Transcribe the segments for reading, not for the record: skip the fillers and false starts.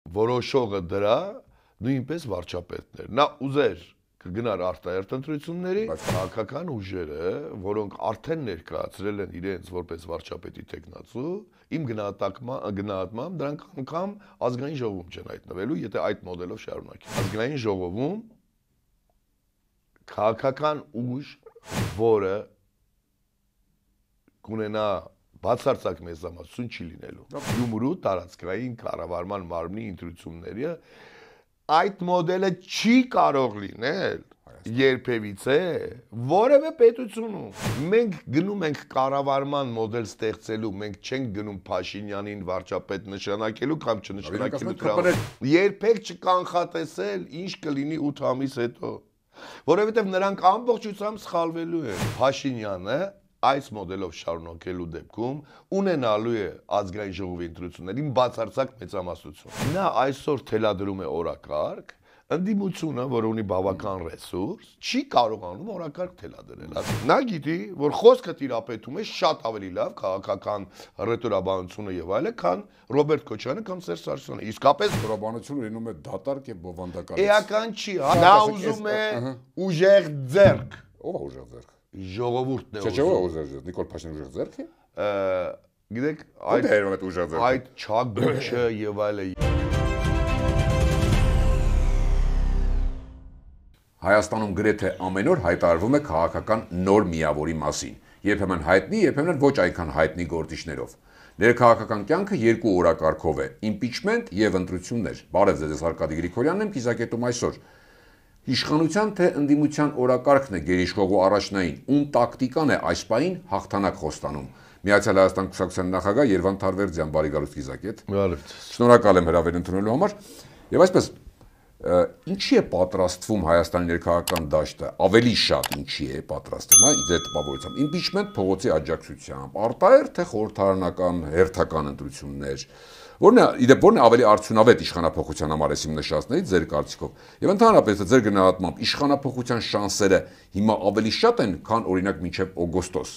որոշողը դրա նույնպես վարչապետն էր։ Նա ուզեր կգնար արտահերթ ընտրությունների, քաղաքական ուժերը, որոնք արդեն ներկայացրել են իրենց որպես վարչապետի տեխնացու, իմ գնահատմամբ դրանք անգամ ազգային ժողովում չեն հայտնվելու, եթե այդ մոդելով շարունակի։ Ազգային ժողովում քաղաքական ուժ, որը կունենա բացարձակ մեծամասնություն չի լինելու։ Գյումրու տարածքային կառավարման մարմնի ընտրությունները այդ մոդելը չի կարող լինել երբևիցե որևէ պետությունում։ Մենք գնում ենք կառավարման մոդել ստեղծելու, մենք չենք գնում Փաշինյանին վարչապետ նշանակելու կամ չնշանակելու։ Երբեք չկանխատեսել ինչ կլինի 8 ամիս հետո, որովհետև նրանք ամբողջությամբ սխալվելու են։ Փաշինյանը այս մոդելով շարունակելու դեպքում ունենալու է ազգային ժողովի ընտրություններին բացարձակ մեծամասնություն։ Նա այսօր թելադրում է օրակարգ, ընդդիմությունը, որը ունի բավական ռեսուրս, չի կարողանում օրակարգ թելադրել։ Նա գիտի, որ խոսքը տիրապետում է շատ ավելի լավ քաղաքական ռետորաբանությունը եւ այլը, քան Ռոբերտ Քոչարյանը կամ Սերժ Սարգսյանը։ Իսկապես ռետորաբանությունը լինում է դատարկ եւ բովանդակալից։ Էական չի, նա ուզում է ուժեղ ձեռք։ Ո՞վ է ուժեղ ձեռք։ Ժողովուրդն է ուզում։ Չէ, ուժեղ ձեռք։ Նիկոլ Փաշինյանը ուժեղ ձեռք է։ Գիտեք, այդ չագուչը եւ այլը։ Հայաստանում գրեթե ամեն օր հայտարարվում է քաղաքական նոր միավորի մասին, երբեմն հայտնի, երբեմն ոչ այնքան հայտնի գործիչներով։ Ներքաղաքական կյանքը երկու օրակարգով է՝ իմպիչմենտ եւ ընտրություններ։ Բարև ձեզ, Արկադի Գրիգորյանն եմ, կիզակետում այսօր։ Իշխանության թե ընդդիմության օրակարգն է գերիշխողու առաջնային, ում տակտիկան է այս պահին հաղթանակ խոստանում։ Միացյալ Հայաստան կուսակցության նախագահ Երվանդ Թարվերդյան, բարի գալուստ կիզակետ։ Շնորհակալ եմ հրավեր ընդունելու համար։ Եվ այսպես ինչի է պատրաստվում Հայաստանի ներքաղաքական դաշտը, ավելի շատ ինչի է պատրաստվում, ձեր տպավորությամբ, իմպիչմենտ փողոցի աջակցությամբ, արտահերթ թե խորհրդարանական հերթական ընտրություններ, որն է ավելի արդյունավետ իշխանափոխության համար եմ նշածներից ձեր կարծիքով, եւ ընդհանրապես ձեր գնահատմամբ իշխանափոխության շանսերը հիմա ավելի շատ են, քան օրինակ մինչև օգոստոս,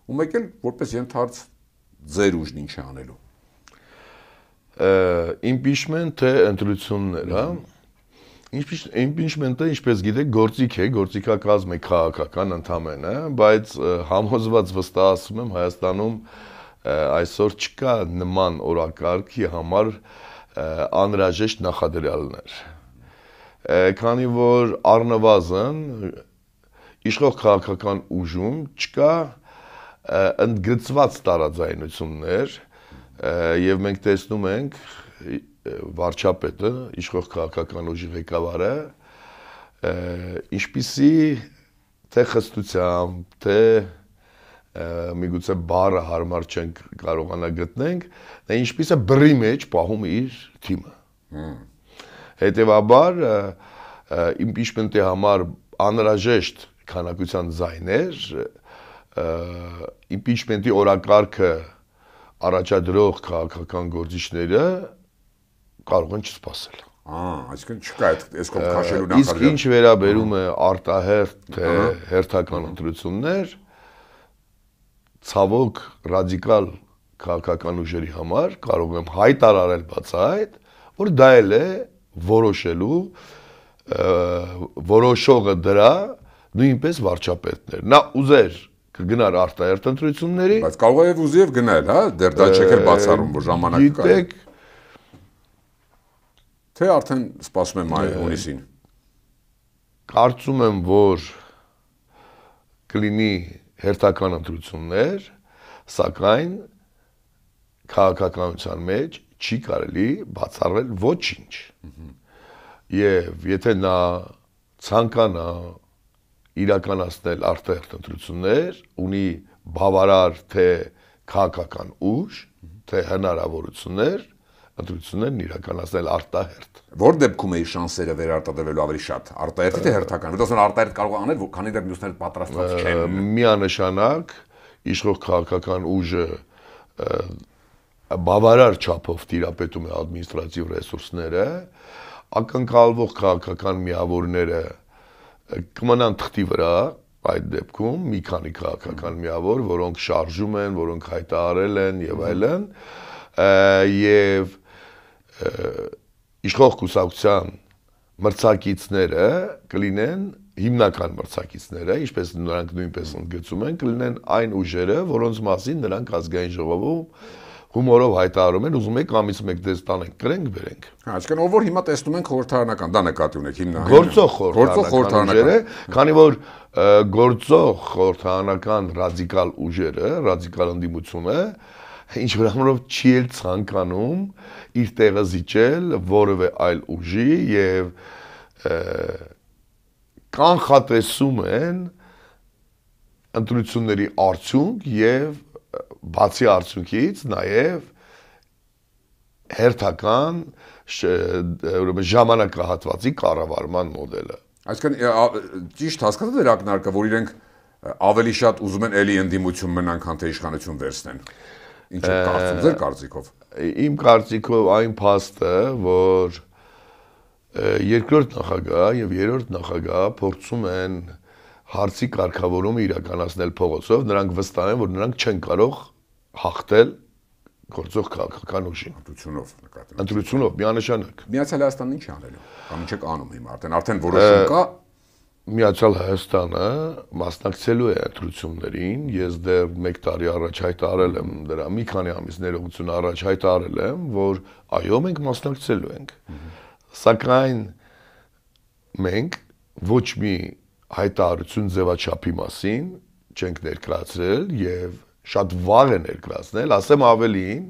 ու մեկ էլ որպես ենթարց ձեր ուժն ինչ է անելու։ Իմպիչմենտ թե ընտրություններ, հա։ Իմպիչմենտը, ինչպես գիտեք, գործիք է, գործիքակազմ է քաղաքական ընդամենը, բայց համոզված վստահում եմ Հայաստանում այսօր չկա նման օրակարգի համար անհրաժեշտ նախադրյալներ։ Քանի որ առնվազն իշխող քաղաքական ուժում չկա ընդգծված տարաձայնություններ, եւ մենք տեսնում ենք վարչապետը, իշխող քաղաքական ուժի ղեկավարը, ինչպիսի թե խստությամբ, թե միգուցե բառը հարմար չենք կարողանա գտնենք, նա ինչպես է բռի մեջ պահում իր թիմը։ Հետևաբար իմպիչմենտի համար անհրաժեշտ քանակության ձայներ, իմպիչմենտի օրակարգը առաջադրող քաղաքական գործիչները կարող են չսպասել։ Այսինքն չկա այս կողմ քաշելու նախարար։ Իսկ ինչ վերաբերում է արտահերթ թե հերթական ընտրություններ, ցավոք ռադիկալ քաղաքական ուժերի համար կարող եմ հայտարարել բացահայտ, որ դա էլ է որոշելու որոշողը դրա նույնպես վարչապետն էր։ Նա ուզեր կգնար արտահերթ ընտրությունների, բայց կարող է ուզի եւ գնել, հա, դեռ դա չեք էլ բացառում, որ ժամանակ կա։ Գիտեք, թե արդեն սպասում եմ հունիսին։ Կարծում եմ, որ կլինի հերթական ընտրություններ, սակայն քաղաքականության մեջ չի կարելի բացառել ոչինչ։ Եվ եթե նա ցանկանա իրականացնել արտահերթ ընտրություններ, ունի բավարար թե քաղաքական ուժ, թե հնարավորություններ, ընտրություններն իրականացնել արտահերթ։ Որ դեպքում է իր շանսերը վերարտադրվելու ավելի շատ, արտահերթի թե հերթական։ Որտեղ արտահերթ կարող անել, քանի դեռ մյուսները պատրաստված չեն։ Միանշանակ իշխող քաղաքական ուժը բավարար չափով տիրապետում է ադմինիստրատիվ ռեսուրսները, ակնկալվող քաղաքական միավորները կմնան թղթի վրա, այդ դեպքում մի քանի քաղաքական միավոր, որոնք շարժում են, որոնք հայտարարել են եւ այլն, եւ իշխող կուսակցության մրցակիցները կլինեն հիմնական մրցակիցները, ինչպես նրանք նույնպես ընդգծում են, կլինեն այն ուժերը, որոնց մասին նրանք ազգային ժողովում հումորով հայտարարում են, ուզում եք ամիս մեկ դες տանենք, կրենք, բերենք։ Այսինքն ով որ հիմա տեսնում ենք խորհրդարանական, դա նկատի ունեք հիմնական։ Գործող խորհրդարանական ուժերը, քանի որ գործող խորհրդարանական ռադիկալ ուժերը, ռադիկալ ընդդիմությունը ինչ որով չի էլ ցանկանում իր տեղը զիջել որևէ այլ ուժի եւ կանխատեսում են ընտրությունների արդյունք եւ բացի արդյունքից նաեւ հերթական ժամանակահատվածի կառավարման մոդելը։ Այսինքն ճիշտ հասկացա դեր ակնարկը, որ իրենք ավելի շատ ուզում են էլի ընդդիմություն մնան, քան թե իշխանություն վերցնեն։ Ինչ է կարծում ձեր կարծիքով։ Իմ կարծիքով այն փաստը, որ երկրորդ նախագահ եւ երրորդ նախագահ փորձում են հարցի կարգավորումը իրականացնել փողոցով, նրանք վստահ են, որ նրանք չեն կարող հաղթել գործող քաղաքական ուժին։ Ընտրությունով միանշանակ։ Միացյալ Հայաստանն ինչ է անելու։ Կամ ինչ է անում հիմա արդեն որոշում կա։ Միացյալ Հայաստանը մասնակցելու է ընտրություններին, ես դեռ 1 տարի առաջ հայտարարել եմ դրա, մի քանի ամիս ներողություն առաջ հայտարարել եմ, որ այո, մենք մասնակցելու ենք։ Սակայն մենք ոչ մի հայտարարություն ձևաչափի մասին չենք ներկայացրել եւ շատ վաղ է ներկայացնել, ասեմ ավելին,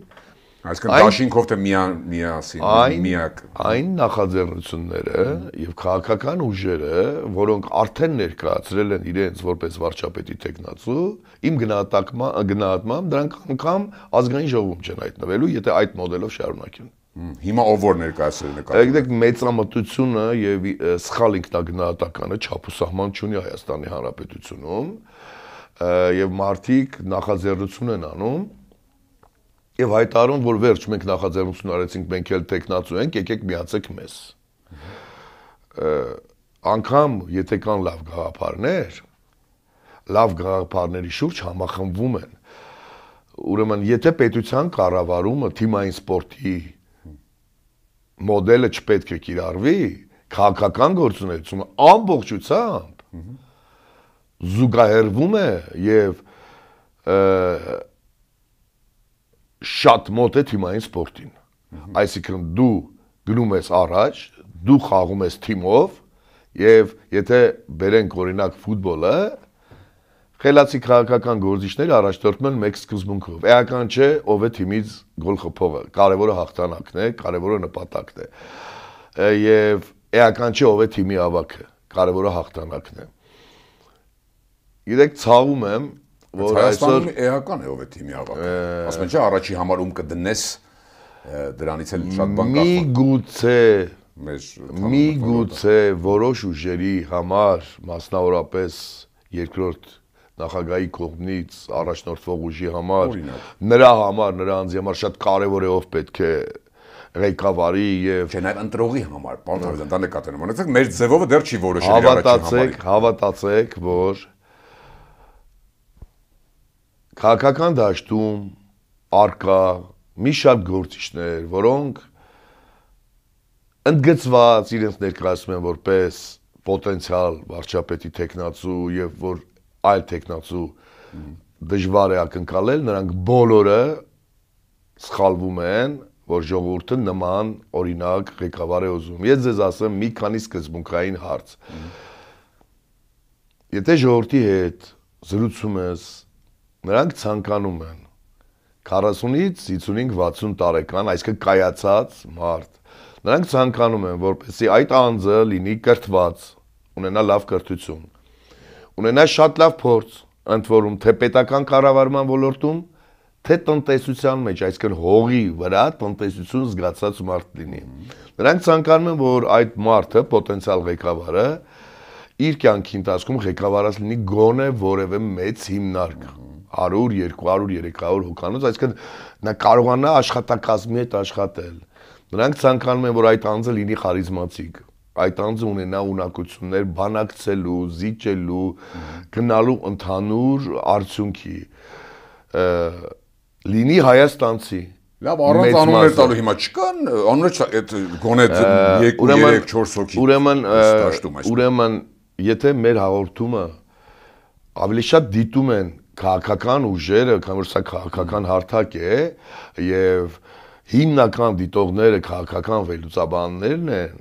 այսինքն դաշինքով թե միասին միակ այն նախաձեռնությունները եւ քաղաքական ուժերը, որոնք արդեն ներկայացրել են իրենց որպես վարչապետի տեխնացու, իմ գնահատմամբ դրանք անգամ ազգային ժողովում չեն հայտնվելու, եթե այդ մոդելով շարունակեն։ Հիմա ով որ ներկայացրել է։ Գիտեք, մեծամտությունը եւ սխալ ինքնագնահատականը չափուսահման չունի Հայաստանի Հանրապետությունում եւ մարդիկ նախաձեռնություն են անում եւ հայտարարում, որ վերջ մենք նախաձեռնություն արեցինք, մենք էլ տեխնացու ենք, եկեք միացեք մեզ։ Անկամ եթե կան լավ գաղափարների շուրջ համախմբվում են։ Ուրեմն, եթե պետության կառավարումը թիմային սպորտի մոդելը չպետք է կիրառվի, քաղաքական գործունեությունը ամբողջությամբ զուգահեռվում է եւ շատ մոտ է թիմային սպորտին։ Այսինքն դու գնում ես առաջ, դու խաղում ես թիմով եւ եթե բերենք օրինակ ֆուտբոլը, խելացի քաղաքական գործիչները առաջնորդում են մեկ սկզբունքով։ Էական չէ ով է թիմից գոլ խփողը, կարևորը հաղթանակն է, կարևորը նպատակն է։ Եվ էական չէ ով է թիմի ավագը, կարևորը հաղթանակն է։ Գիտեք, ցավում եմ, որ այսօր էական է ով է թիմի ավագը։ Ասում են չէ, առաջի համար կդնես դրանից էլ շատ բան կախված։ Միգուցե որոշ ուժերի համար, մասնավորապես երկրորդ նախագահի կողմից առաջնորդվող ուժի համար, նրա անձի համար շատ կարևոր է ով պետք է ղեկավարի եւ չէ նաեւ ընտրողի համար, պարոն Հավիզյան, դա նկատել եմ։ Ունեցեք մեր ձևովը դեռ չի որոշել առաջի համար։ Հավատացեք, որ քաղաքական դաշտում արկա մի շարք գործիչներ, որոնք ընդգծված իրենց ներկայացնում են որպես պոտենցիալ վարչապետի տեխնացու եւ որ այլ տեխնացու դժվար է ակնկալել, նրանք բոլորը սխալվում են, որ ժողովուրդը նման օրինակ ղեկավար է ուզում։ Ես ձեզ ասեմ մի քանի սկզբունքային հարց։ Եթե ժողովրդի հետ զրուցում ես, նրանք ցանկանում են 40-ից 55-60 տարեկան, այսինքն կայացած մարդ, նրանք ցանկանում են, որպեսզի այդ անձը լինի կրթված, ունենա լավ կրթություն, ունենա շատ լավ փորձ, ընդ որում թե պետական կառավարման ոլորտում, թե տնտեսության մեջ, այսինքն հողի վրա տնտեսություն զգացած մարդ լինի։ Նրանք ցանկանում են, որ այդ մարդը, պոտենցիալ ղեկավարը, իր կյանքի ընթացքում ղեկավարած լինի գոնե որևէ մեծ հիմնարկ, 100, 200, 300 հոգանոց, այսինքն նա կարողանա աշխատակազմի հետ աշխատել։ Նրանք ցանկանում են, որ այդ անձը լինի խարիզմատիկ, այդ անձը ունենա ունակություններ բանակցելու, զիջելու, գնալու ընդհանուր արդյունքի, լինի հայաստանցի, Լավ, առանց անուններ տալու հիմա չկան, անուններ այդ գոնե 2-3-4 հոգի։ Ուրեմն, եթե մեր հաղորդումը ավելի շատ դիտում են քաղաքական ուժերը, քան որ սա քաղաքական հարթակ է, եւ հիմնական դիտողները քաղաքական վերլուծաբաններն են,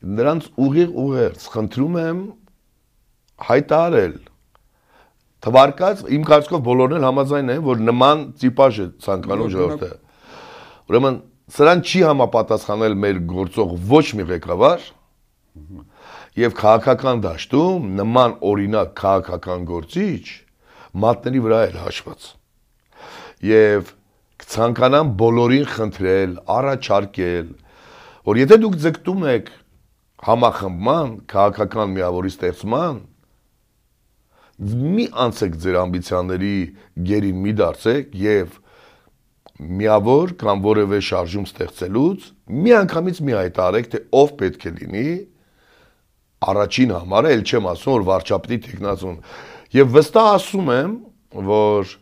նրանց ուղիղ խնդրում եմ հայտարարել թվարկած իմ կարծիքով բոլորն էլ համաձայն են, որ նման տիպաժ է ցանկանում ժողովուրդը։ Ուրեմն սրան չի համապատասխանել մեր գործող ոչ մի ղեկավար եւ քաղաքական դաշտում նման օրինակ քաղաքական գործիչ մատների վրա էլ հաշված։ Եվ կցանկանամ բոլորին խնդրել, առաջարկել, որ եթե դուք ձգտում եք համախմբման, քաղաքական միավորի ստեղծման, մի անցեք ձեր ամբիցիաների գերին մի դարձեք եւ միավոր կամ որևէ շարժում ստեղծելուց մի անգամից մի հայտարարեք, թե ով պետք է լինի առաջին համարը, ել չեմ ասում, որ վարչապետի տեխնացուն։ Եվ վստահ ասում եմ, որ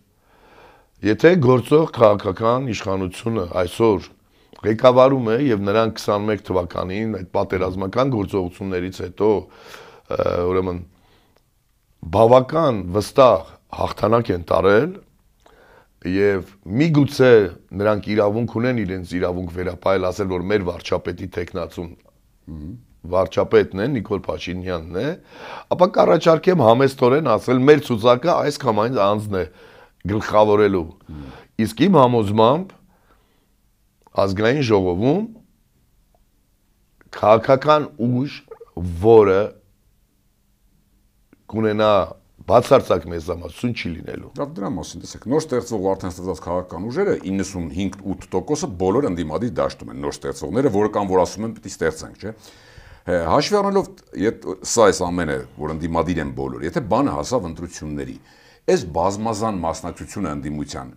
եթե գործող քաղաքական իշխանությունը այսօր ղեկավարում է եւ նրանք 21 թվականին այդ պատերազմական գործողություններից հետո ուրեմն բավական վստահ հաղթանակ են տարել եւ միգուցե նրանք իրավունք ունեն իրենց իրավունք վերապահել, ասել որ մեր վարչապետի տեխնացուն վարչապետն է Նիկոլ Փաշինյանն է, ապա կառաջարկեմ համեստորեն ասել մեր ցուցակը այս կամ այն անձն է գլխավորելու։ Իսկ իմ համոզմամբ ազգային ժողովում քաղաքական ուժ, որը կունենա բացարձակ մեծամասնություն չի լինելու։ Լավ, դրա մասին տեսեք, նոր ստեղծող արդեն ստեղծած քաղաքական ուժերը 95-8%-ը բոլոր ընդդիմադիր դաշտում են, նոր ստեղծողները, որը կամ որ ասում են պետք է ստեղծենք, չէ։ Հաշվի առնելով սա այս ամենը, որ ընդդիմադիր են բոլոր, եթե բանը հասավ ընտրությունների, այս բազմազան մասնակցությունը ընդդիմության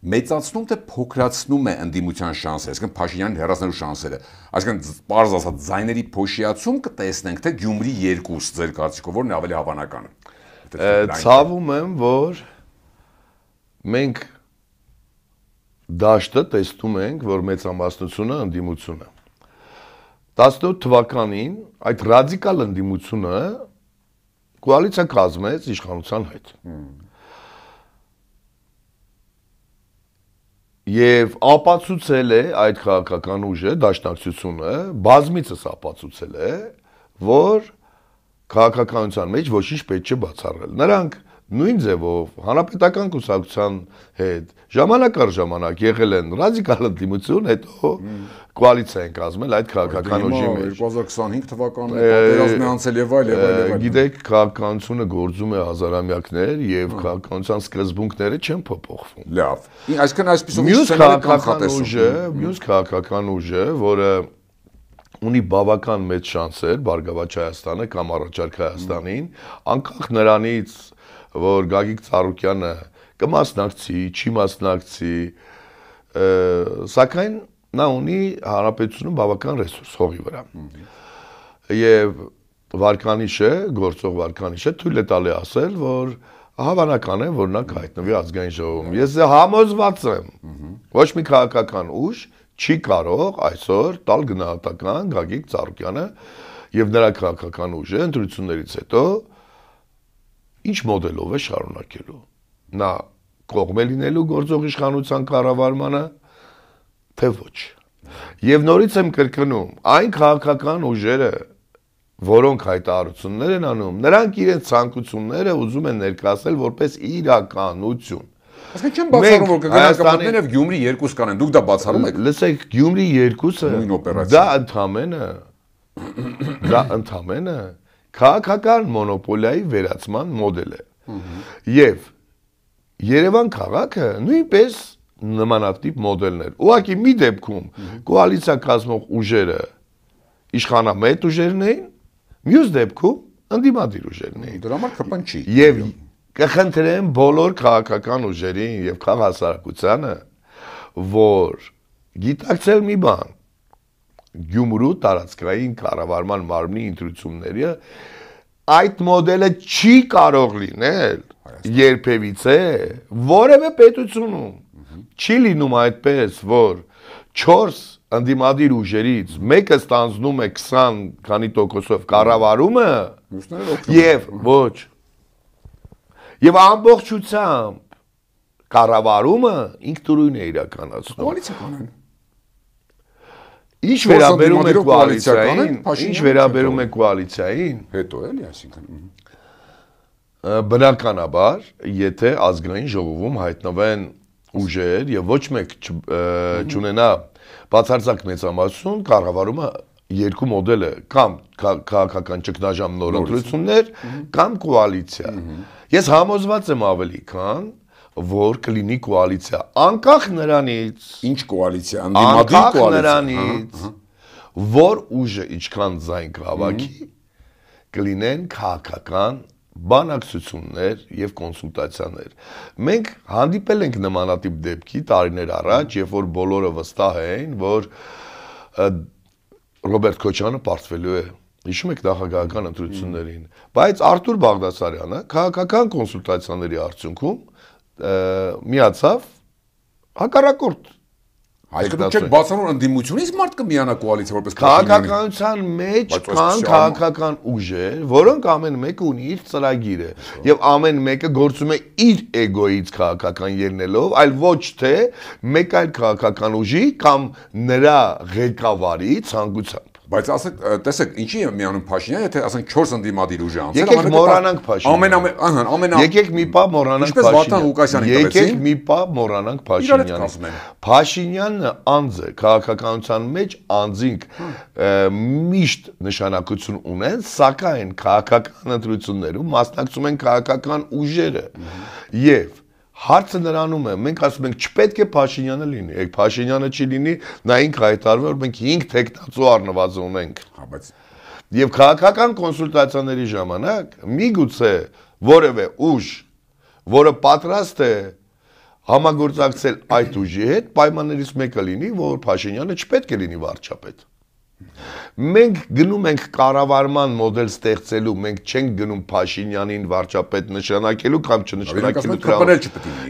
մեծացնում թե փոքրացնում է ընդդիմության շանսերը, այսինքն Փաշինյանին հեռացնելու շանսերը։ Այսինքն պարզ ասած ձայների փոշիացում կտեսնենք, թե Գյումրի 2 ձեր կարծիքով որն է ավելի հավանական։ Ցավում եմ, որ մենք դաշտը տեսնում ենք, որ մեծամասնությունը ընդդիմությունը 18 թվականին այդ ռադիկալ ընդդիմությունը կոալիցիա կազմեց իշխանության հետ։ Եվ ապացուցել է այդ քաղաքական ուժը, դաշնակցությունը, բազմիցս ապացուցել է, որ քաղաքականության մեջ ոչինչ պետք չէ բացառել։ Նրանք նույն ձևով հանրապետական կուսակցության հետ ժամանակ առ ժամանակ եղել են ռադիկալ ընդդիմություն, հետո կոալիցիա են կազմել այդ քաղաքական ուժի մեջ։ 2025 թվականին պատերազմի անցել եւ այլ եւ այլ։ Գիտեք, քաղաքականությունը գործում է հազարամյակներ եւ քաղաքականության սկզբունքները չեն փոփոխվում։ Լավ։ Այսինքն այսպեսով մյուս քաղաքական ուժը, որը ունի բավական մեծ շանսեր Բարգավաճ Հայաստանը կամ Առաջարկ Հայաստանին, անկախ նրանից, որ Գագիկ Ծառուկյանը կմասնակցի, չի մասնակցի, սակայն նա ունի հանրապետությունում բավական ռեսուրս հողի վրա։ Եվ Վարկանիշը, գործող Վարկանիշը թույլ է տալի ասել, որ հավանական է, որ նա կհայտնվի ազգային ժողովում։ Ես համոզված եմ, ոչ մի քաղաքական ուժ չի կարող այսօր տալ գնահատական Գագիկ Ծառուկյանը եւ նրա քաղաքական ուժը ընտրություններից հետո ինչ մոդելով է շարունակելու։ Նա կողմ է լինելու գործող իշխանության կառավարմանը, թե ոչ։ Եվ նորից եմ կրկնում, այն քաղաքական ուժերը, որոնք հայտարարություններ են անում, նրանք իրենց ցանկությունները ուզում են ներկայացնել որպես իրականություն։ Այսինքն չեմ բացառում, որ կգնաք կմտնեն եւ Գյումրի 2 կանեն, դուք դա բացառում եք։ Լսեք, Գյումրի 2-ը դա ընդամենը քաղաքական մոնոպոլիայի վերացման մոդել է։ Եվ Երևան քաղաքը նույնպես նմանատիպ մոդելներ։ Ուղղակի մի դեպքում կոալիցիա կազմող ուժերը իշխանամետ ուժերն էին, մյուս դեպքում ընդդիմադիր ուժերն էին։ Դրա համար կապան չի։ Եվ կխնդրեմ բոլոր քաղաքական ուժերին եւ քաղաքասարակությանը, որ գիտակցել մի բան, Գյումրու տարածքային կառավարման մարմնի ընտրությունները այդ մոդելը չի կարող լինել երբևիցե որևէ պետությունում, Չի լինում այդպես, որ 4 ընդդիմադիր ուժերից մեկը ստանձնում է 20 քանի տոկոսով կառավարումը եւ ոչ եւ ամբողջությամբ կառավարումը ինքնուրույն է իրականացնում։ Կոալիցիա կանեն։ Ինչ վերաբերում է կոալիցիային, ինչ վերաբերում է կոալիցիային, հետո էլի, այսինքն բնականաբար, եթե ազգային ժողովում հայտնվեն ուժեր եւ ոչ մեկ չունենա բացարձակ մեծամասնություն, կառավարումը երկու մոդել է, կամ քաղաքական ճգնաժամ նոր ընտրություններ, կամ կոալիցիա։ Ես համոզված եմ ավելի քան որ կլինի կոալիցիա անկախ նրանից ինչ կոալիցիա անդիմադիր կոալիցիա նրանից որ ուժը ինչքան ձայն կհավաքի կլինեն քաղաքական բանակցություններ եւ կոնսուլտացիաներ մենք հանդիպել ենք նմանատիպ դեպքի տարիներ առաջ երբ որ բոլորը վստահ էին որ Ռոբերտ Քոչյանը պարտվելու է հիշում եք նախագահական ընտրություններին բայց Արտուր Բաղդասարյանը քաղաքական կոնսուլտացիաների արդյունքում միացավ հակառակորդ Այսինքն չեք բացառում ընդդիմությունից մարդ կմիանա կոալիցիա որպես քաղաքականության մեջ կան քաղաքական ուժեր, որոնք ամեն մեկը ունի իր ծրագիրը եւ ամեն մեկը գործում է իր էգոից քաղաքական ելնելով, այլ ոչ թե մեկ այլ քաղաքական ուժի կամ նրա ղեկավարի ցանկությամբ Բայց ասեք, տեսեք, ինչի է միանում Փաշինյանը, եթե ասենք 4 ընդդիմադիր ուժ է անցել, եկեք մոռանանք Փաշինյանը։ Եկեք մի պահ մոռանանք Փաշինյանը։ Եկեք մի պահ մոռանանք Փաշինյանը։ Փաշինյանը անձ է, քաղաքականության մեջ անձինք միշտ նշանակություն ունեն, սակայն քաղաքական ընտրություններում մասնակցում են քաղաքական ուժերը։ Եվ Հարցը նրանում է, մենք ասում ենք չպետք է Փաշինյանը լինի, եք Փաշինյանը չի լինի, նա ինքը հայտարարում որ մենք 5 տեխնացու առնված ունենք։ Եվ քաղաքական կոնսուլտացիաների ժամանակ միգուցե որևէ ուժ, որը պատրաստ է համագործակցել այդ ուժի հետ, պայմաններից մեկը լինի, որ Փաշինյանը չպետք է լինի վարչապետ։ Մենք գնում ենք կառավարման մոդել ստեղծելու, մենք չենք գնում Փաշինյանին վարչապետ նշանակելու կամ չնշանակելու։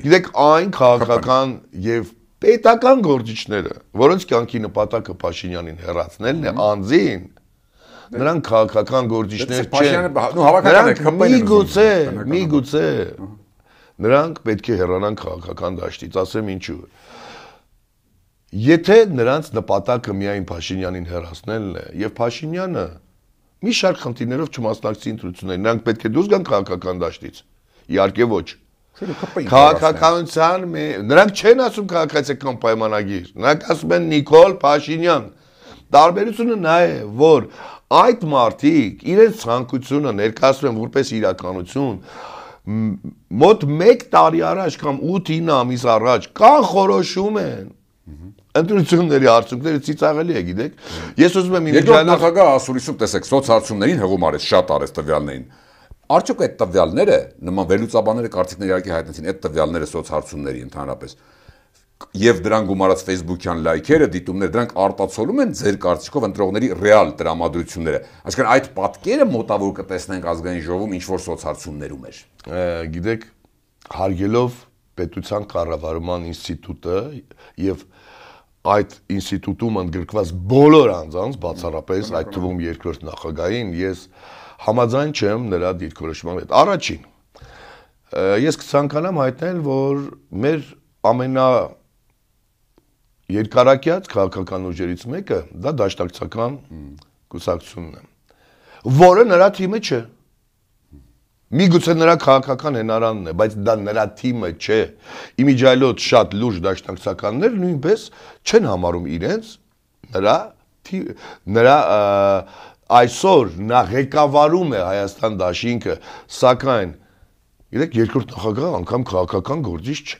Գիտեք, այն քաղաքական եւ պետական գործիչները, որոնց կյանքի նպատակը Փաշինյանին հեռացնելն է, անձին, նրանք քաղաքական գործիչներ չեն։ Միգուցե նրանք պետք է հեռանան քաղաքական դաշտից, ասեմ ինչու։ Եթե նրանց նպատակը միայն Փաշինյանին հեռացնելն է, եւ Փաշինյանը մի շարք խնդիրներով չմասնակցի ընտրություններին, նրանք պետք է դուրս գան քաղաքական դաշտից։ Իհարկե ոչ։ Քաղաքականության նրանք չեն ասում քաղաքացիական պայմանագիր, նրանք ասում են Նիկոլ Փաշինյան։ Տարբերությունը նա է, որ այդ մարդիկ իրենց ցանկությունը ներկայացնում են որպես իրականություն, մոտ 1 տարի առաջ կամ 8-9 ամիս առաջ կանխորոշում են ընտրությունների արդյունքները ծիծաղելի է, գիտեք։ Ես ուզում եմ Երկրորդ նախագահ ասուլիսում տեսեք, սոցհարցումներին հղում արեց, շատ արեց տվյալներին։ Արդյոք այդ տվյալները, նման վերլուծաբանները կարծիքներ իհարկե հայտնեցին, այդ տվյալները սոցհարցումների ընդհանրապես եւ դրան գումարած Facebook-յան լայքերը, դիտումները, դրանք արտացոլում են ձեր կարծիքով ընտրողների ռեալ տրամադրությունները։ Այսինքն այդ պատկերը մոտավոր կտեսնենք ազգային ժողովում ինչ որ սոցհարցումներում էր։ Գիտեք, հարգելով պետության կառավարման ինստիտուտը եւ այդ ինստիտուտում ընդգրկված բոլոր անձանց, բացառապես այդ թվում երկրորդ նախագահին, ես համաձայն չեմ նրա դիրքորոշման հետ։ Առաջին, ես կցանկանամ հայտնել, որ մեր ամենա երկարակյաց քաղաքական ուժերից մեկը դա դաշնակցական կուսակցությունն է, որը նրա թիմը չէ։ Միգուցե նրա քաղաքական հենարանն է, բայց դա նրա թիմը չէ։ Իմիջայլոց շատ լուրջ դաշնակցականներ նույնպես չեն համարում իրենց նրա այսօր նա ղեկավարում է Հայաստան դաշինքը, սակայն գիտեք երկրորդ նախագահը անգամ քաղաքական գործիչ չէ։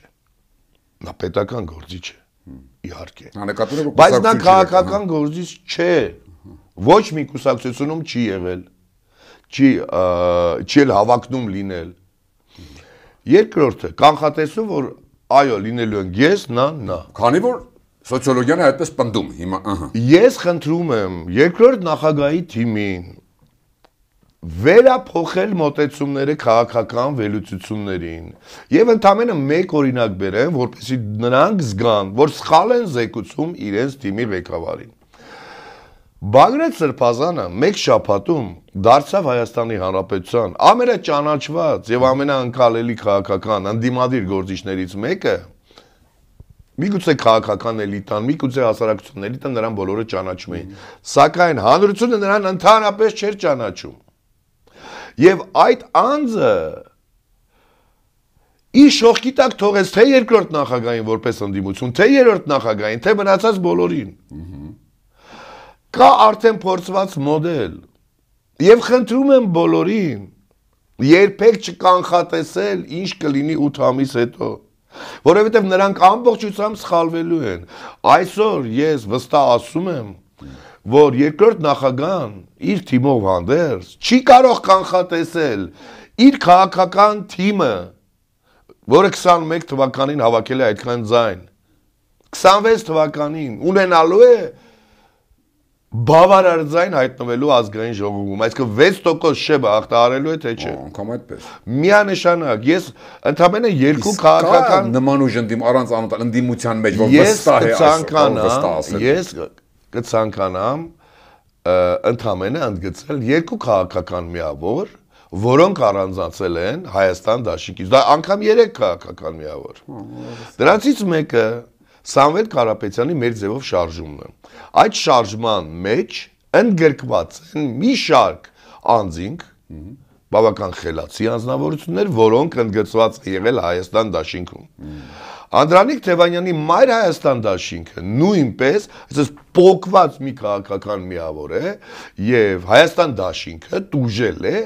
Նա պետական գործիչ է, իհարկե։ Բայց նա քաղաքական գործիչ չէ։ Ոչ մի կուսակցությունում չի եղել։ Չի հավակնում լինել։ Երկրորդը, կանխատեսում, որ այո, լինելու են ես, նա։ Քանի որ սոցիոլոգիան է այդպես պնդում հիմա, Ես խնդրում եմ երկրորդ նախագահի թիմին, վերափոխել մոտեցումները քաղաքական վերլուծություններին եւ ընդամենը մեկ օրինակ բերեմ, որպեսզի նրանք զգան, որ սխալ են զեկուցում իրենց թիմի ղեկավարին։ Բագրատ Սրբազանը մեկ շաբաթում դարձավ Հայաստանի Հանրապետության ամենաճանաչված եւ ամենաընկալելի քաղաքական ընդդիմադիր գործիչներից մեկը։ Միգուցե քաղաքական էլիտան, միգուցե հասարակության էլիտան նրան բոլորը ճանաչում էին, սակայն հանրությունը նրան ընդհանրապես չէր ճանաչում։ Եվ այդ անձը իր շողքի տակ թողեց թե երկրորդ նախագահային որպես ընդդիմություն, թե երրորդ նախագահային, թե մնացած բոլորին։ Կա արդեն փորձված մոդել։ Եվ խնդրում եմ բոլորին երբեք չկանխատեսել ինչ կլինի 8 ամիս հետո, որովհետև նրանք ամբողջությամբ սխալվելու են։ Այսօր ես վստահ ասում եմ, որ երկրորդ նախագահան իր թիմով հանդերձ չի կարող կանխատեսել իր քաղաքական թիմը, որը 21 թվականին հավաքել է այդքան ձայն, 26 թվականին ունենալու է բավարար ձայն հայտնվելու ազգային ժողովում, այսինքն 6% շեբը հաղթահարելու է, թե չէ։ Անգամ այդպես։ Միանշանակ, ես ընդամենը երկու քաղաքական նման ուժ առանց անտալ ընդդիմության մեջ, որ վստահ է այսօր, ես կցանկանամ ընդամենը ընդգծել երկու քաղաքական միավոր, որոնք առանձնացել են Հայաստան դաշինքից, դա անգամ 3 քաղաքական միավոր։ Դրանցից մեկը Սամվել Կարապետյանի մեր ձևով շարժումն է։ Այդ շարժման մեջ ընդգրկված են մի շարք անձինք, բավական խելացի անձնավորություններ, որոնք ընդգծված են եղել Հայաստան դաշինքում։ Անդրանիկ Թևանյանի Մայր Հայաստան դաշինքը նույնպես այսպես փոկված մի քաղաքական միավոր է եւ Հայաստան դաշինքը տուժել է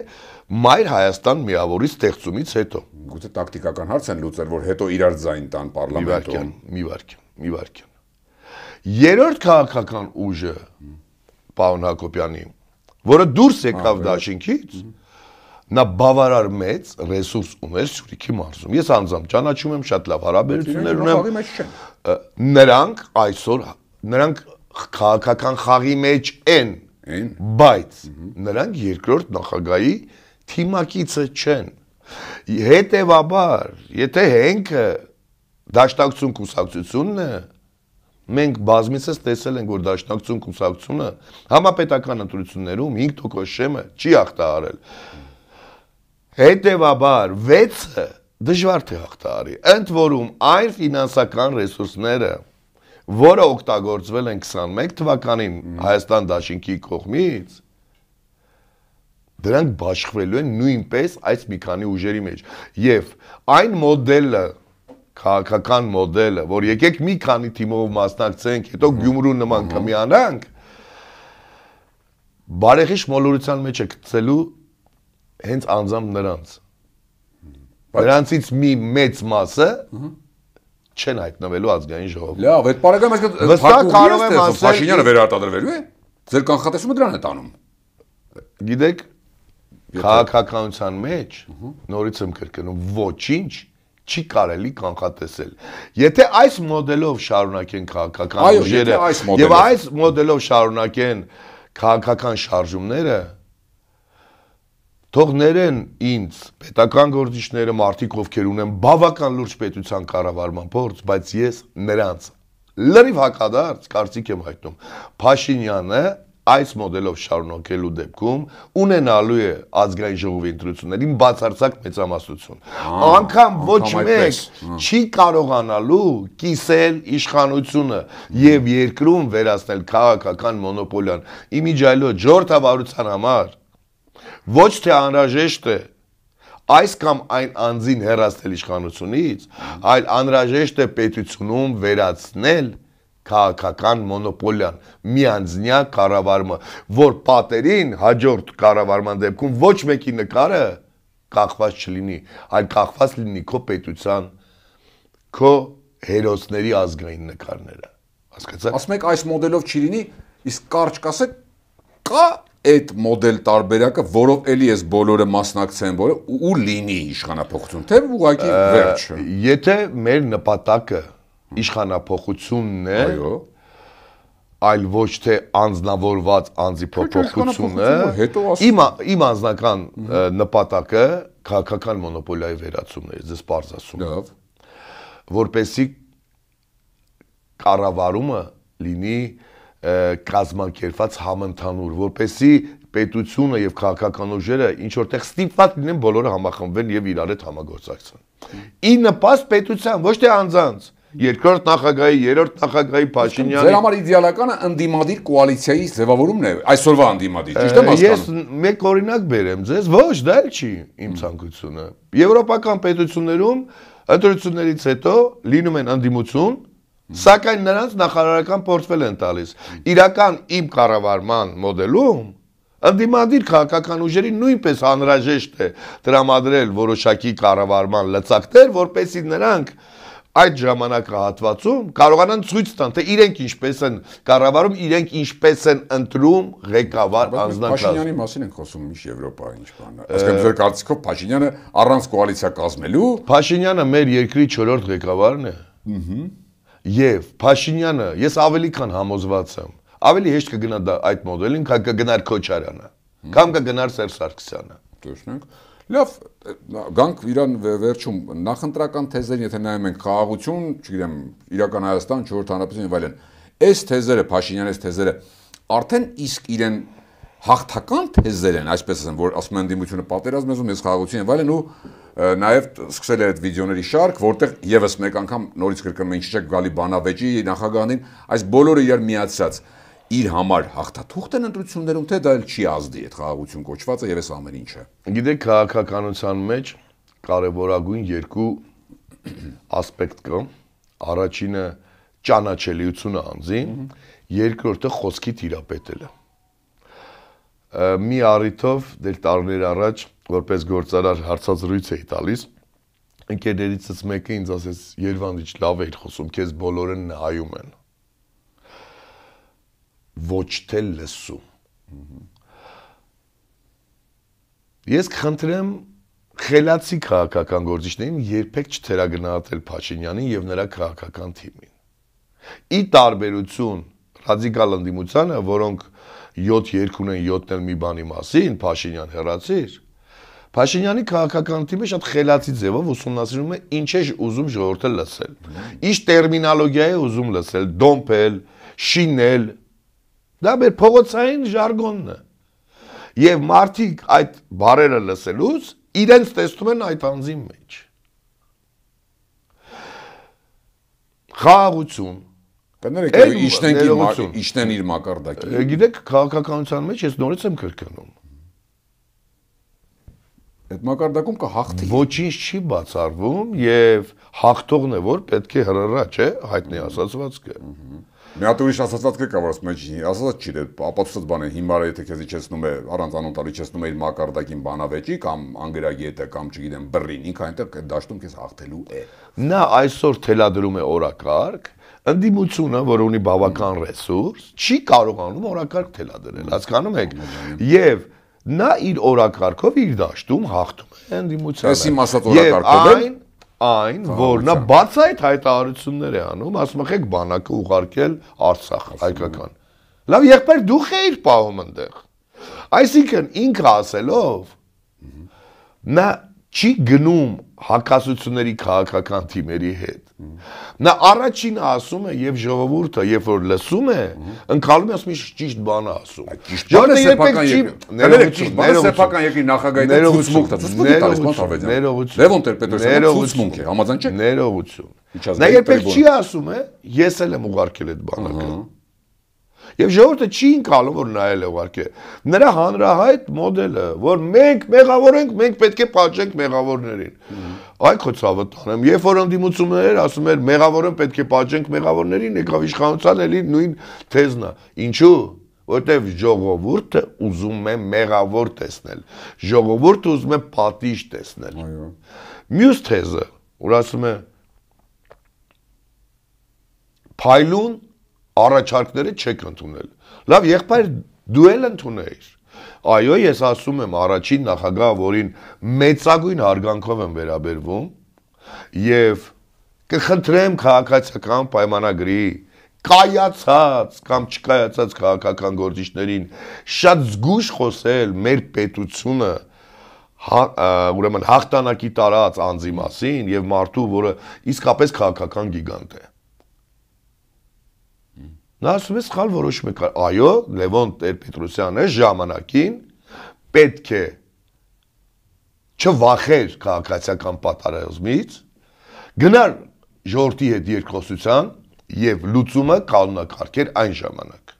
Մայր Հայաստան միավորի ստեղծումից հետո։ Գուցե տակտիկական հարց են լուծել, որ հետո իրար ձայն տան պարլամենտում։ Մի վարքյան։ Երրորդ քաղաքական ուժը պարոն Հակոբյանի, որը դուրս եկավ դաշինքից, նա բավարար մեծ ռեսուրս ուներ Սյունիքի մարզում։ Ես անձամբ ճանաչում եմ, շատ լավ հարաբերություններ ունեմ։ Նրանք քաղաքական խաղի մեջ են, բայց նրանք երկրորդ նախագահի թիմակիցը չեն։ Հետևաբար, եթե հենքը դաշնակցություն կուսակցությունն է, մենք բազմիցս տեսել ենք, որ դաշնակցություն կուսակցությունը համապետական ընտրություններում 5% շեմը չի հաղթահարել։ Հետևաբար 6-ը դժվար թե հաղթահարի։ Ընդ որում այն ֆինանսական ռեսուրսները, որը օգտագործվել են 21 թվականին Հայաստան դաշինքի կողմից, դրանք բաշխվելու են նույնպես այս մի քանի ուժերի մեջ։ Եվ այն մոդելը, քաղաքական մոդելը, որ եկեք մի քանի թիմով մասնակցենք, հետո Գյումրու նման կմիանանք, բարեխիղճ մոլորության մեջ է գցելու հենց անձամբ նրանց։ Նրանցից մի մեծ մասը չեն հայտնվելու ազգային ժողովում։ Լավ, այդ պարագայում այսինքն կարող եմ ասել, Փաշինյանը վերարտադրվելու է։ Ձեր կանխատեսումը դրան է տանում։ Գիտեք, քաղաքականության մեջ նորից եմ կրկնում, ոչինչ չի կարելի կանխատեսել։ Եթե այս մոդելով շարունակեն քաղաքական ուժերը եւ այս մոդելով շարունակեն քաղաքական շարժումները, թող ներեն ինձ պետական գործիչները, մարդիկ, ովքեր ունեն բավական լուրջ պետության կառավարման փորձ, բայց ես նրանց լրիվ հակադարձ կարծիք եմ հայտնում։ Փաշինյանը այս մոդելով շարունակելու դեպքում ունենալու է ազգային ժողովի ընտրություններին բացարձակ մեծամասնություն։ Անկամ ոչ մեկ չի կարողանալու կիսել իշխանությունը եւ երկրում վերացնել քաղաքական մոնոպոլիան։ Իմիջիայլոց ժողովրդավարության համար ոչ թե անհրաժեշտ է այս կամ այն անձին հեռացնել իշխանությունից, այլ անհրաժեշտ է պետությունում վերացնել քաղաքական մոնոպոլիան, միանձնյա կառավարումը, որ պատերին հաջորդ կառավարման դեպքում ոչ մեկի նկարը կախված չլինի, այլ կախված լինի քո պետության, քո հերոսների ազգային նկարները։ Հասկացա՞ք։ Ասում եք այս մոդելով չի լինի, իսկ կարճ կասեք, կա այդ մոդել տարբերակը, որով էլի էս բոլորը մասնակցեն, ու լինի իշխանափոխություն, թե ուղղակի վերջը։ Եթե մեր նպատակը իշխանափոխությունն է, այլ ոչ թե անձնավորված անձի փոփոխությունը։ Իմ անձնական նպատակը քաղաքական մոնոպոլիայի վերացումն է, ես պարզ ասում եմ։ Որպեսզի կառավարումը լինի կազմակերպված համընդհանուր, որպեսզի պետությունը եւ քաղաքական ուժերը ինչ որտեղ ստիպված լինեն բոլորը համախմբվեն եւ իրար հետ համագործակցեն։ Ի նպաստ պետության, ոչ թե անձանց։ Երկրորդ նախագահի, երրորդ նախագահի Փաշինյանի։ Ձեր համար իդեալականը ընդդիմադիր կոալիցիայի ձևավորումն է, այսօրվա ընդդիմադիր, ճիշտ եմ հասկանում։ Ես մեկ օրինակ բերեմ ձեզ, ոչ, դա էլ չի իմ ցանկությունը։ Եվրոպական պետություններում ընտրություններից հետո լինում են ընդդիմություն, սակայն նրանց նախարարական պորտֆել են տալիս։ Իրական իմ կառավարման մոդելում ընդդիմադիր քաղաքական ուժերին նույնպես անհրաժեշտ է տրամադրել որոշակի կառավարման լծակներ, որպեսզի նրանք այդ ժամանակահատվածում կարողանան ցույց տան, թե իրենք ինչպես են կառավարում, իրենք ինչպես են ընտրում ղեկավար անձնակազմ։ Փաշինյանի մասին ենք խոսում, միշտ Եվրոպա ինչ բան է։ Այսինքն ձեր կարծիքով Փաշինյանը առանց կոալիցիա կազմելու։ Փաշինյանը մեր երկրի 4-րդ ղեկավարն է։ Եվ Փաշինյանը, ես ավելի քան համոզված եմ, ավելի հեշտ կգնա այդ մոդելին, քան կգնար Քոչարյանը, կամ կգնար Սերժ Սարգսյանը։ Տեսնենք։ Լավ, գանք իրան վերջում նախընտրական թեզերին, եթե նայում ենք խաղաղություն, չգիտեմ, իրական Հայաստան, 4-րդ հանրապետություն եւ այլն։ Այս թեզերը, Փաշինյանի թեզերը արդեն իսկ իրեն հաղթական թեզեր են, այսպես ասեմ, որ ասում են ընդդիմությունը պատերազմ է, ես խաղաղություն եւ այլն ու նաեւ սկսել է այդ վիդեոների շարք, որտեղ եւս մեկ անգամ նորից կրկնում են, ինչ չէ գալի բանավեճի նախագահանին, այս բոլորը իրար միացած իր համար հաղթաթուղթ են ընտրություններում, թե դա էլ չի ազդի այդ խաղաղություն կոչվածը եւ այս ամեն ինչը։ Գիտեք, քաղաքականության մեջ կարևորագույն երկու ասպեկտ կա։ Առաջինը ճանաչելիությունը անձին, երկրորդը խոսքի տիրապետելը։ Մի առիթով դեր տարիներ առաջ որպես գործարար հարցազրույց էի տալիս, ընկերներիցս մեկը ինձ ասեց. «Երվանդ, լավ էիր խոսում, քեզ բոլորը նայում են»։ Ոչ թե լսում։ Ես կխնդրեմ խելացի քաղաքական գործիչներին երբեք չթերագնահատել Փաշինյանին եւ նրա քաղաքական թիմին։ Ի տարբերություն ռադիկալ ընդդիմությանը, որոնք 7-2 են 7-ն էլ մի բանի մասին, Փաշինյան հեռացիր, Փաշինյանի քաղաքական թիմը շատ խելացի ձևով ուսումնասիրում է ինչ է ուզում ժողովուրդը լսել։ Ինչ տերմինոլոգիա է ուզում լսել, դոմփել, շինել։ Դա մեր փողոցային ժարգոնն է։ Եվ մարդիկ այդ բառերը լսելուց իրենց տեսնում են այդ անձի մեջ։ Խաղաղություն։ Կներեք, իշտեն իր մակարդակի։ Գիտեք, քաղաքականության մեջ ես նորից եմ կրկնում։ Այդ մակարդակում կհաղթի։ Ոչինչ չի բացառվում եւ հաղթողն է, որ պետք է հրռա, չէ, հայտնի ասացվածքը։ Մի հատ ուրիշ ասացվածքը կա, որ ասած չի, ապացուցած բան է, հիմա եթե քեզ իջեցնում է, առանց անոնտար իջեցնում է իր մակարդակին բանավեճի կամ անգրագետը կամ չգիտեմ բռին, ինքը այնտեղ դաշտում քեզ հաղթելու է։ Նա այսօր թելադրում է օրակարգ, ընդդիմությունը, որ ունի բավական ռեսուրս, չի կարողանում օրակարգ թելադրել, հասկանում եք։ Եվ նա իր օրակարգով իր դաշտում հաղթում է ընդդիմությանը։ Էս իմ ասած օրակարգով այն, որ նա բացայտ հայտարարություններ է անում, ասում եք բանակը ուղարկել Արցախ, հայկական։ Լավ, եղբայր դուք էիր պահում այնտեղ։ Այսինքն ինքը ասելով նա չի գնում հակասությունների քաղաքական թիմերի հետ։ Նա առաջինը ասում է եւ ժողովուրդը, երբ որ լսում է, ընկալում է, ասում է ճիշտ բան է ասում։ Ժողովուրդը սեփական երկրի նախագահի ցուցմունք տալիս, բան Թավեդյան։ Լևոն Տեր-Պետրոսյանը ցուցմունք է, համաձայն չեք։ Ներողություն։ Նա երբեք չի ասում է, ես էլ եմ ուղարկել այդ բանակը։ Եվ ժողովուրդը չի ընկալում, որ նայել է ուղարկե։ Նրա հանրահայտ մոդելը, որ մենք մեղավոր ենք, մենք պետք է պատժենք մեղավորներին։ Այ քո ցավը տանեմ, երբ որ ընդդիմություններ ասում էր մեղավորը պետք է պատժենք մեղավորներին, եկավ իշխանության էլի նույն թեզն է։ Ինչու՞։ Որտեվ ժողովուրդը ուզում է մեղավոր տեսնել։ Ժողովուրդը ուզում է պատիժ տեսնել։ Մյուս թեզը, որ ասում է փայլուն առաջարկները չեք ընդունել։ Լավ, եղբայր դու էլ ընդունեիր։ Այո, ես ասում եմ առաջին նախագահ, որին մեծագույն հարգանքով եմ վերաբերվում եւ կխնդրեմ քաղաքացիական պայմանագրի կայացած կամ չկայացած քաղաքական գործիչներին շատ զգույշ խոսել մեր պետությունը ուրեմն հաղթանակի տարած անձի մասին եւ մարդու, որը իսկապես քաղաքական գիգանտ է։ Նա ասում է սխալ որոշում է կար։ Այո, Լևոն Տեր-Պետրոսյանը ժամանակին պետք է չվախեր քաղաքացիական պատերազմից, գնար ժողովրդի հետ երկխոսության եւ լուծումը կանոնակարգեր այն ժամանակ։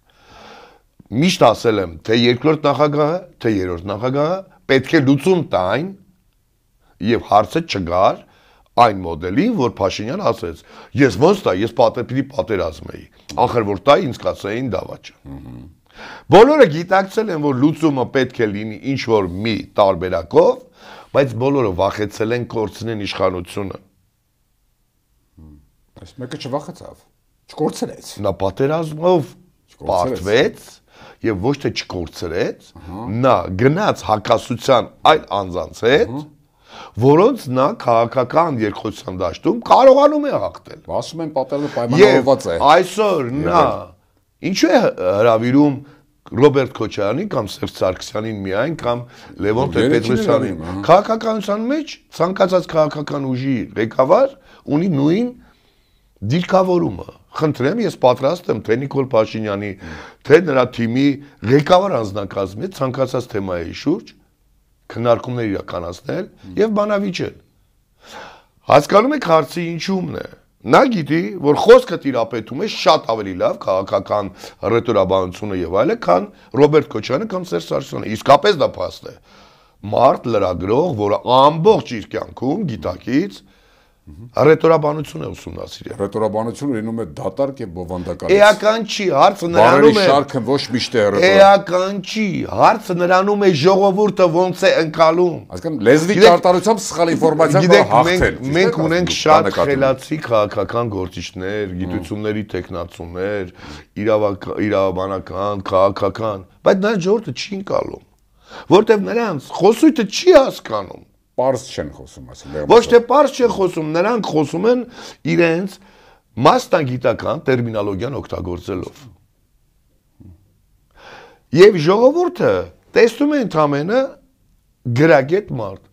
Միշտ ասել եմ, թե երկրորդ նախագահը, թե երրորդ նախագահը պետք է լուծում տային եւ հարցը չգար այն մոդելին, որ Փաշինյանը ասեց, ես ոնց տա, ես պիտի պատերազմ էի, ախր որ տա ինձ կացային դավաճը։ Բոլորը գիտակցել են, որ լուծումը պետք է լինի ինչ որ մի տարբերակով, բայց բոլորը վախեցել են կորցնեն իշխանությունը։ Այս մեկը չվախեցավ, չկորցրեց։ Նա պատերազմով պարտվեց եւ ոչ թե չկորցրեց, նա գնաց հակասության այլ անձանց հետ, որոնց նա քաղաքական երկխոսության դաշտում կարողանում է հաղթել։ Ասում են պատերազմը պայմանավորված է։ Այսօր նա ինչու է հրավիրում Ռոբերտ Քոչարյանին կամ Սերժ Սարգսյանին միայն կամ Լևոն Տեր-Պետրոսյանին։ Քաղաքականության մեջ ցանկացած քաղաքական ուժի ղեկավար ունի նույն դիրքավորումը։ Խնդրեմ, ես պատրաստ եմ թե Նիկոլ Փաշինյանի, թե նրա թիմի ղեկավար անձնակազմի ցանկացած թեմայի շուրջ քննարկումներ իրականացնել եւ բանավիճել։ Հասկանում եք հարցի ինչումն է։ Նա գիտի, որ խոսքը տիրապետում է շատ ավելի լավ քաղաքական ռետորաբանությունը եւ այլը, քան Ռոբերտ Քոչարյանը կամ Սերժ Սարգսյանը։ Իսկապես դա փաստ է։ Մարդ լրագրող, որը ամբողջ իր կյանքում գիտակից ռետորաբանություն է ուսումնասիրել։ Ռետորաբանությունը լինում է դատարկ եւ բովանդակալից։ Էական չի, հարցը նրանում է։ Շարքը ոչ միշտ է ռետոր։ Էական չի, հարցը նրանում է ժողովուրդը ոնց է ընկալում։ Այսինքն լեզվի ճարտարությամբ սխալ ինֆորմացիան որ հաղթել։ Մենք ունենք շատ խելացի քաղաքական գործիչներ, գիտությունների տեխնացուներ, իրավաբանական, քաղաքական, բայց նա ժողովուրդը չի ընկալում, որտեվ նրանց խոսույթը չի հասկանում։ Պարզ չեն խոսում, ասել։ Ոչ թե պարզ չեն խոսում, նրանք խոսում են իրենց մասնագիտական տերմինոլոգիան օգտագործելով։ Եվ ժողովուրդը տեսնում է ընդամենը գրագետ մարդ։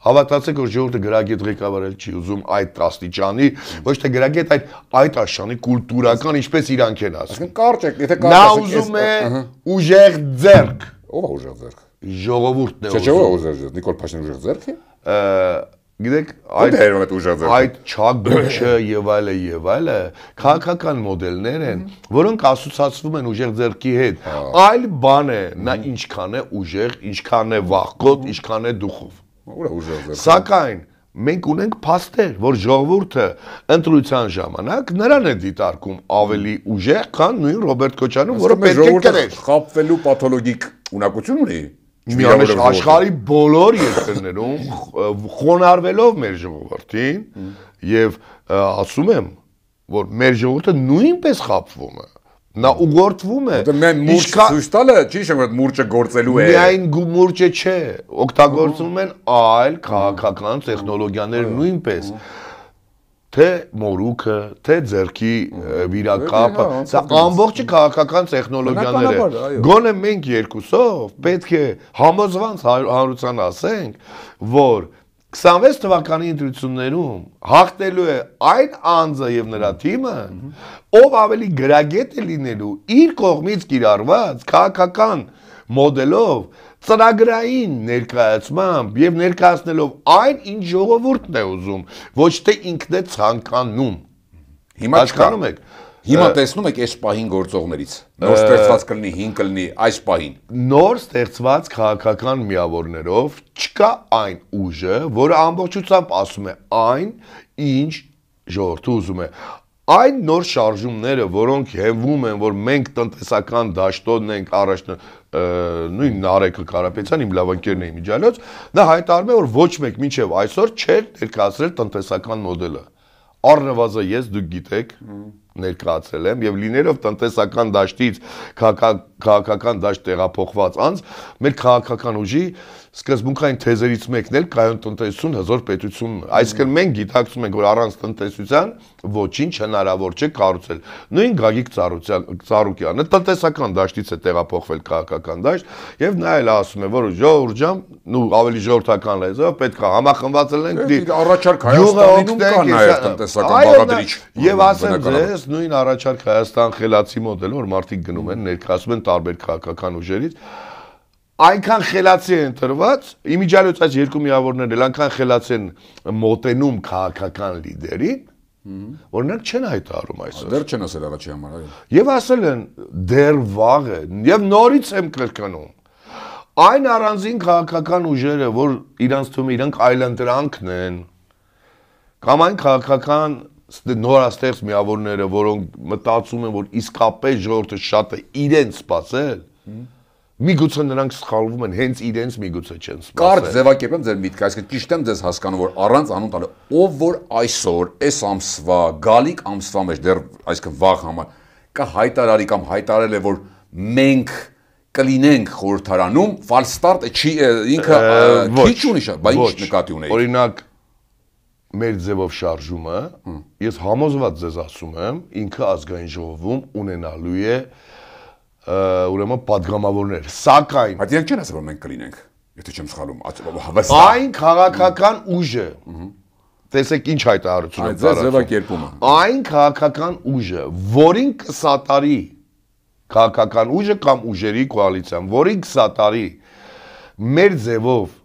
Հավատացեք, որ ժողովուրդը գրագետ ղեկավարել չի ուզում այդ աստիճանի, ոչ թե գրագետ այդ աշխանի կուլտուրական, ինչպես իրանք են ասում։ Կարճ է, եթե կարճ նա ուզում է ուժեղ ձեռք։ Ո՞վ է ուժեղ ձեռք։ Ժողովուրդն է ուզում։ Չէ, ուժեղ ձեռք, Նիկոլ Փաշինյանը ուժեղ ձեռք է։ Գիտեք, այդ չագուչը եւ այլը քաղաքական մոդելներ են, որոնք ասոցացվում են ուժեղ ձեռքի հետ։ Այլ բան է, նա ինչքան է ուժեղ, ինչքան է վախկոտ, ինչքան է դուխով։ Ուր է ուժեղ ձեռքը։ Սակայն մենք ունենք փաստեր, որ ժողովուրդը ընտրության ժամանակ նրան է դիտարկում ավելի ուժեղ, քան նույն Ռոբերտ Քոչարյանը, որը պետք է կրեր։ Խաբվելու պաթոլոգիկ ունակություն ունի։ Միանշ աշխարհի բոլոր երկրներում խոնարհվելով մեր ժողովրդին եւ ասում եմ, որ մեր ժողովուրդը նույնպես խաբվում է։ Նա ուղղորդվում է։ Մենք մուրճ ցույց տալը, չի շեմ որ մուրճը գործելու է։ Միայն մուրճը չէ, օգտագործում են այլ քաղաքական տեխնոլոգիաներ նույնպես։ Թե մորուքը, թե ձեռքի վիրակապը, սա ամբողջը քաղաքական տեխնոլոգիաներ է։ Գոնե մենք երկուսով պետք է համոզված հանրության ասենք, որ 26 թվականի ընտրություններում հաղթելու է այն անձը եւ նրա թիմը, ով ավելի գրագետ է լինելու իր կողմից կիրառված քաղաքական մոդելով, ծրագրային ներկայացմամբ եւ ներկայացնելով այն, ինչ ժողովուրդն է ուզում, ոչ թե ինքն է ցանկանում։ Հիմա հասկանում եք։ Հիմա տեսնում եք այս պահին գործողներից։ Նոր ստեղծված կլինի, հին կլինի այս պահին։ Նոր ստեղծված քաղաքական միավորներով չկա այն ուժը, որը ամբողջությամբ ասում է այն, ինչ ժողովուրդը ուզում է։ Այն նոր շարժումները, որոնք հենվում են, որ մենք տնտեսական դաշտոն ենք առաջ նույն Նարեկը Կարապետյան իմ լավ ընկերն է իմիջիալոց, նա հայտարարում է, որ ոչ մեկ մինչև այսօր չէր ներկայացրել տնտեսական մոդելը։ Առնվազն ես դուք գիտեք ներկայացել եմ եւ լինելով տնտեսական դաշտից քաղաքական դաշտ տեղափոխված անձ, մեր քաղաքական ուժի սկզբունքային թեզերից մեկն էլ կայուն տնտեսություն հզոր պետությունն է։ Այսինքն մենք գիտակցում ենք, որ առանց տնտեսության ոչինչ հնարավոր չէ կառուցել։ Նույն Գագիկ Ծառուկյանը տնտեսական դաշտից է տեղափոխվել քաղաքական դաշտ եւ նա էլ ասում է, որ ժողովուրդ ջան, ու ավելի ժողովրդական լեզվով պետք է համախմբված լինենք առաջարկ Հայաստանում կա նաեւ տնտեսական բաղադրիչ։ Եվ ասեմ ձեզ, նույն առաջարկ Հայաստան խելացի մոդելը, որ մարդիկ գնում են, ներկայացում են տարբեր քաղաքական ուժերից, այնքան խելացի են տրված, իմիջիալոց այս երկու միավորներն էլ այնքան խելացի են մոտենում քաղաքական լիդերին, որ նրանք չեն հայտարարում այսօր։ Դեռ չեն ասել առաջի համար, այո։ Եվ ասել են դեռ վաղ է, եւ նորից եմ կրկնում։ Այն առանձին քաղաքական ուժերը, որ իրանց թվում է իրանք այլընտրանքն են, կամ այն քաղաքական նորաստեղծ միավորները, որոնք մտածում են, որ իսկապես ժողովուրդը շատ է իրենց սпасել, միգուցե նրանք սխալվում են, հենց իրենց միգուցե չեն սпасել։ Կարճ ձևակերպեմ ձեր միտքը, այսինքն ճիշտ եմ ձեզ հասկանում, որ առանց անուն տալու, ով որ այսօր, այս ամսվա, գալիք ամսվա մեջ դեռ այսինքն վաղ համար կա հայտարարի կամ հայտարարել է, որ մենք կլինենք խորհրդարանում, ֆալստարտ չի ինքը քիչ ունի, բայց ինչ նկատի ունեի։ Օրինակ մեր ձևով շարժումը, ես համոզված ձեզ ասում եմ, ինքը ազգային ժողովում ունենալու է ուրեմն падգամավորներ, սակայն բայց իրենք չեն ասել, որ մենք կլինենք, եթե չեմ սխալում, այն քաղաքական ուժը, տեսեք ինչ հայտարարություն է ձևակերպումը, այն քաղաքական ուժը, որին կսատարի քաղաքական ուժը կամ ուժերի կոալիցիան, որին կսատարի մեր ձևով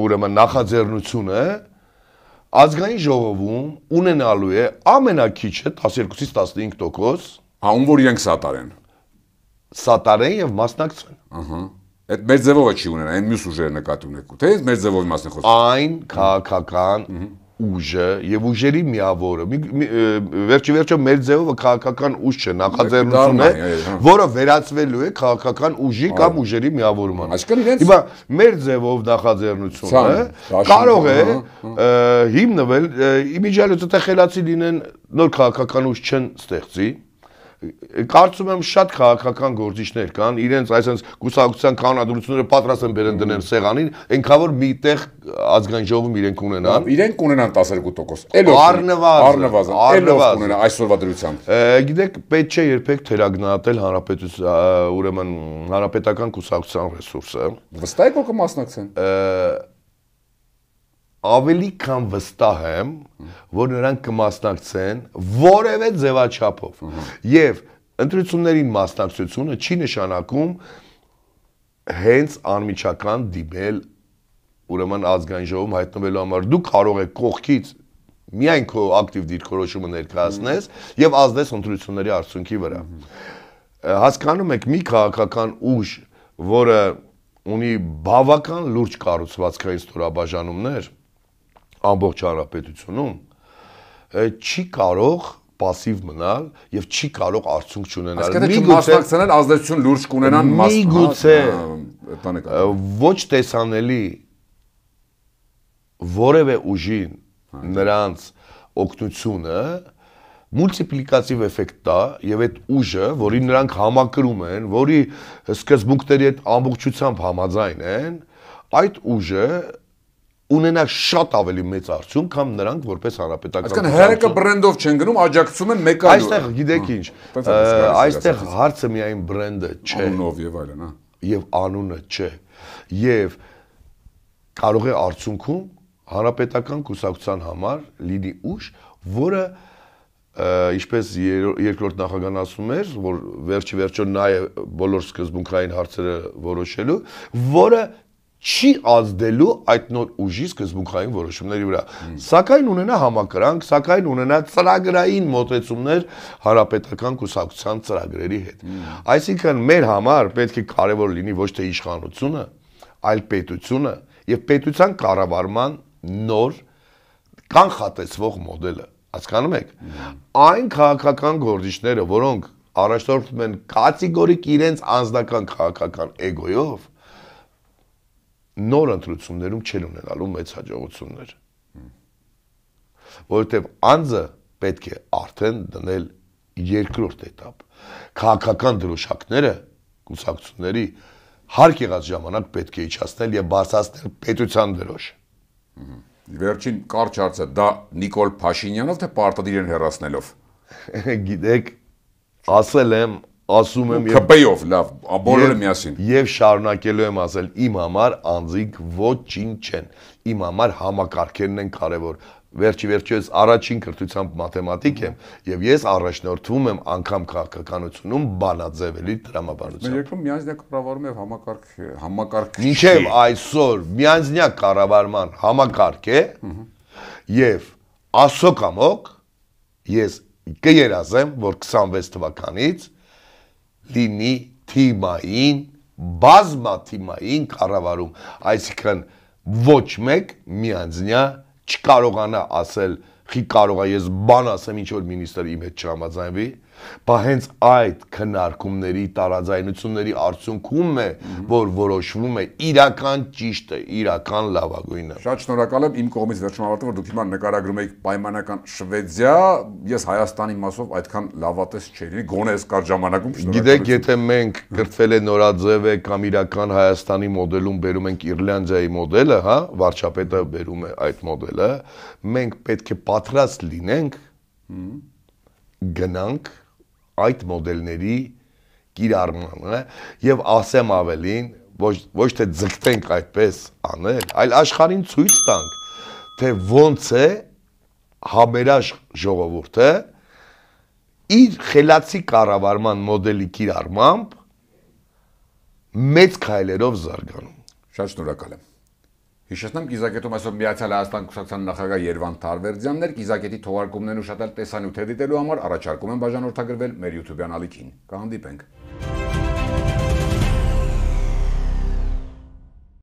ուրեմն նախաձեռնությունը ազգային ժողովում ունենալու է ամենակիչը 12-ից 15%, ում որ իրենք սատարեն եւ մասնակցեն։ Այդ մեր ձևովը չի ունենա, այն մյուս ուժերը նկատի ունեք, թե մեր ձևովի մասն է խոսքը։ Այն քաղաքական ուժը եւ ուժերի միավորը, վերջիվերջո մեր ձևովը քաղաքական ուժ չէ, նախաձեռնություն է, որը վերածվելու է քաղաքական ուժի կամ ուժերի միավորման։ Այսինքն իրենց Հիմա մեր ձևով նախաձեռնությունը կարող է հիմնվել իմիջիալոց թե խելացի լինեն նոր քաղաքական ուժ չեն ստեղծի։ Կարծում եմ շատ քաղաքական գործիչներ կան, իրենց այսպես կուսակցության կանոնադրությունները պատրաստ են բերեն դնեն սեղանին, այնքան որ միտեղ ազգային ժողովում իրենք ունենան։ Իրենք կունենան 12%։ Առնվազն կունենան այսօրվա դրությամբ։ Գիտեք, պետք չէ երբեք թերագնահատել հանրապետության, ուրեմն հանրապետական կուսակցության ռեսուրսը։ Վստահ եք, որ կմասնակցեն։ Ավելի քան վստահ եմ, որ նրանք կմասնակցեն որևէ ձևաչափով։ Եվ ընտրություններին մասնակցությունը չի նշանակում հենց անմիջական դիմել ուրեմն ազգային ժողովում հայտնվելու համար։ Դու կարող ես կողքից միայն քո ակտիվ դիրքորոշումը ներկայացնես եւ ազդես ընտրությունների արդյունքի վրա։ Հասկանում եք, մի քաղաքական ուժ, որը ունի բավական լուրջ կառուցվածքային ստորաբաժանումներ ամբողջ հանրապետությունում, չի կարող пассив մնալ եւ չի կարող արդյունք չունենալ։ Մասնակցել ազդեցություն լուրջ կունենան միգուցե ոչ տեսանելի որևէ ուժին նրանց օգնությունը մուլտիպլիկատիվ էֆեկտ տա եւ այդ ուժը, որին նրանք համակրում են, որի սկզբունքների հետ ամբողջությամբ համաձայն են, այդ ուժը ունենա շատ ավելի մեծ արդյունք, քան նրանք որպես հանրապետական։ Այսինքն հերեկը բրենդով չեն գնում, աջակցում են մեկ այլ։ Այստեղ գիտեք ինչ, այստեղ հարցը միայն բրենդը չէ, անունով եւ այլն, հա։ Եվ անունը չէ։ Եվ կարող է արդյունքում հանրապետական կուսակցության համար լինի ուժ, որը ինչպես երկրորդ նախագահն ասում էր, որ վերջիվերջո նա է բոլոր սկզբունքային հարցերը որոշելու, որը չի ազդելու այդ նոր ուժի սկզբունքային որոշումների վրա։ Սակայն ունենա համակրանք, սակայն ունենա ծրագրային մոտեցումներ հանրապետական կուսակցության ծրագրերի հետ։ Այսինքն մեր համար պետք է կարևոր լինի ոչ թե իշխանությունը, այլ պետությունը եւ պետության կառավարման նոր կանխատեսվող մոդելը։ Հասկանում եք։ Այն քաղաքական գործիչները, որոնք առաջնորդվում են կատեգորիկ իրենց անձնական քաղաքական էգոյով, նոր ընտրություններում չեն ունենալու մեծ հաջողություններ։ Որովհետև անձը պետք է արդեն դնել երկրորդ էտապ։ Քաղաքական դրոշակները կուսակցությունների հարկ եղած ժամանակ պետք է իջացնել եւ բարձրացնել պետության դրոշը։ Վերջին կարճ հարցը դա Նիկոլ Փաշինյանով թե պարտադիր հեռացնելով։ Գիտեք, ասել եմ, ասում եմ ԿՊ-ով լավ, բոլորը միասին։ Եվ շարունակելու եմ ասել, իմ համար անձիկ ոչինչ չեն։ Իմ համար համակարգերն են կարևոր։ Վերջի ես առաջին կրթությամբ մաթեմատիկ եմ եւ ես առաջնորդվում եմ անգամ քաղաքականությունում բանաձևերի տրամաբանությամբ։ Մեր երկրում միանձնյա կառավարում եւ համակարգ Մինչեւ այսօր միանձնյա կառավարման համակարգ է եւ ասո կամոք ես կերազեմ, որ 26 թվականից լինի թիմային, բազմաթիմային կառավարում, այսինքն ոչ մեկ միանձնյա չկարողանա ասել, խի կարող է ես բան ասեմ, ինչ որ մինիստրը իմ հետ չհամաձայնվի, բա հենց այդ քննարկումների, տարաձայնությունների արդյունքում է, որ որոշվում է իրական ճիշտը, իրական լավագույնը։ Շատ շնորհակալ եմ իմ կողմից վերջում ավարտել, որ դուք հիմա նկարագրում եք պայմանական Շվեդիա, ես Հայաստանի մասով այդքան լավատես չէի, գոնե այս կարճ ժամանակում։ Գիտեք, եթե մենք կրթվել է նորաձև է կամ իրական Հայաստանի մոդելում բերում ենք Իռլանդիայի մոդելը, հա, վարչապետը բերում է այդ մոդելը, մենք պետք է պատրաստ լինենք գնանք այդ մոդելների կիրառմանը եւ ասեմ ավելին, ոչ թե ձգտենք այդպես անել, այլ աշխարհին ցույց տանք, թե ոնց է համերաշխ ժողովուրդը իր խելացի կառավարման մոդելի կիրառմամբ մեծ քայլերով զարգանում։ Շատ շնորհակալ եմ։ Հիշեցնեմ, Կիզակետում այսօր Միացյալ Հայաստան կուսակցության նախագահ Երվանդ Թարվերդյանն էր, Կիզակետի թողարկումներն ուշադրել տեսանյութեր դիտելու համար առաջարկում եմ բաժանորդագրվել մեր YouTube-յան ալիքին։ Կհանդիպենք։